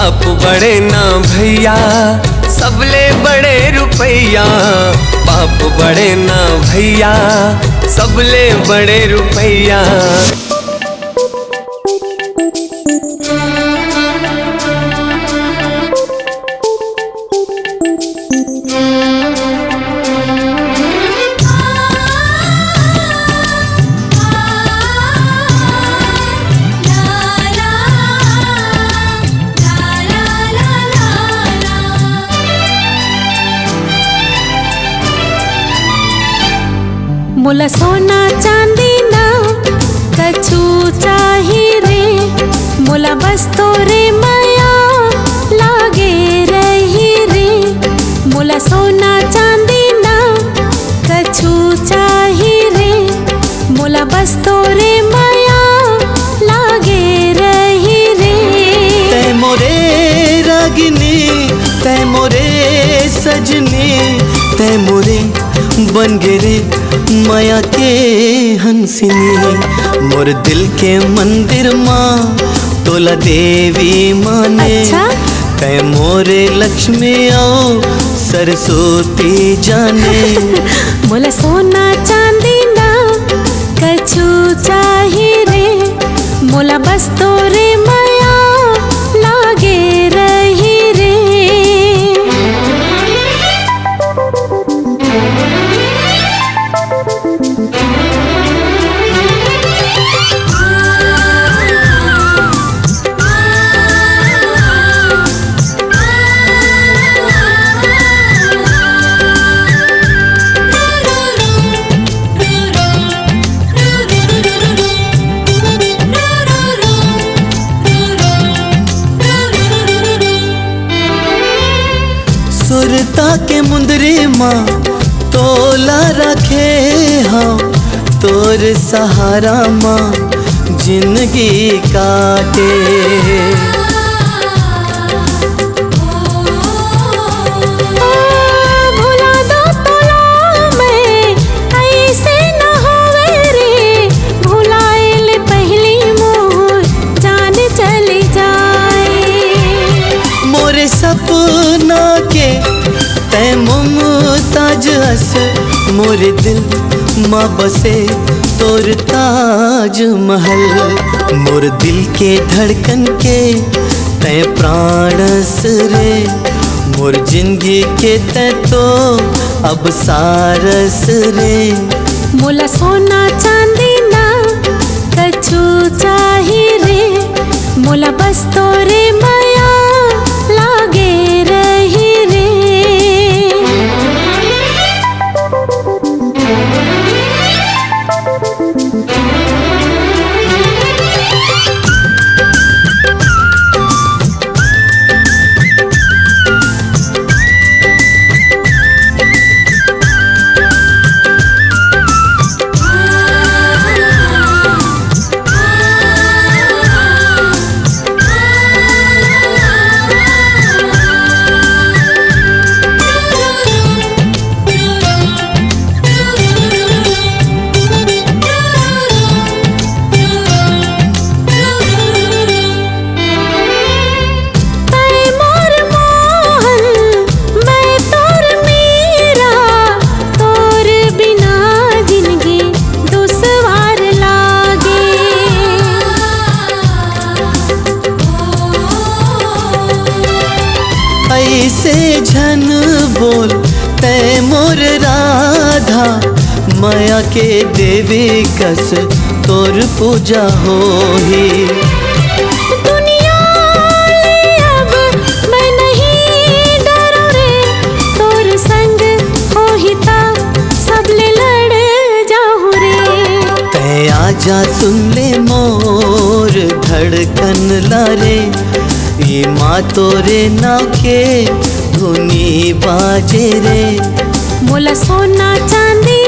बाप बड़े ना भैया सबले बड़े रुपैया, बाप बड़े ना भैया सबले बड़े रुपैया। मोला सोना चांदी ना कछु चाही रे, मोला बस तोरे माया लागे रही रे। मोला सोना चांदी ना कछु चाही रे, मोला बस तोरे माया लागे रही रे। तै मोरे रागिनी तै मोरे सजनी, तै मोरे बन गे रे माया के हंसिनी। मोर दिल के मंदिर माँ तोला देवी माने। अच्छा? तै मोरे लक्ष्मी आओ सरस्वती जाने। मोला सोना चांदी ना कछु चाही रे, मोला बस तोरे माया लागे रही रे। सुरता के मुंदरी माँ तोला रखे हाँ, तोर सहारा माँ जिंदगी काटे। भुला दो तोला मैं ऐसे न होवे रे, भुलाएल पहली मोर जान चली जाए। मोरे सपना के तै मुमताज हस, मोरे दिल माँ बसे तोर ताज महल। मोर दिल के धड़कन के तै प्राणस रे, मोर जिंदगी के तै तो अब सारस रे। मोला सोना चांदी ना कछु चाही रे, मोला बस तोरे माया लागे रही रे। ऐसे झन बोल तै मोर राधा, माया के देवी कस तोर पूजा होही। दुनिया अब मैं नहीं डरू रे, तोर संग होहिता सबले लड़ जाऊं रे। तै आजा सुन ले मोर धड़कन लारे, ये माँ तोरे नाव के धुनी बाजे रे। मोला सोना चांदी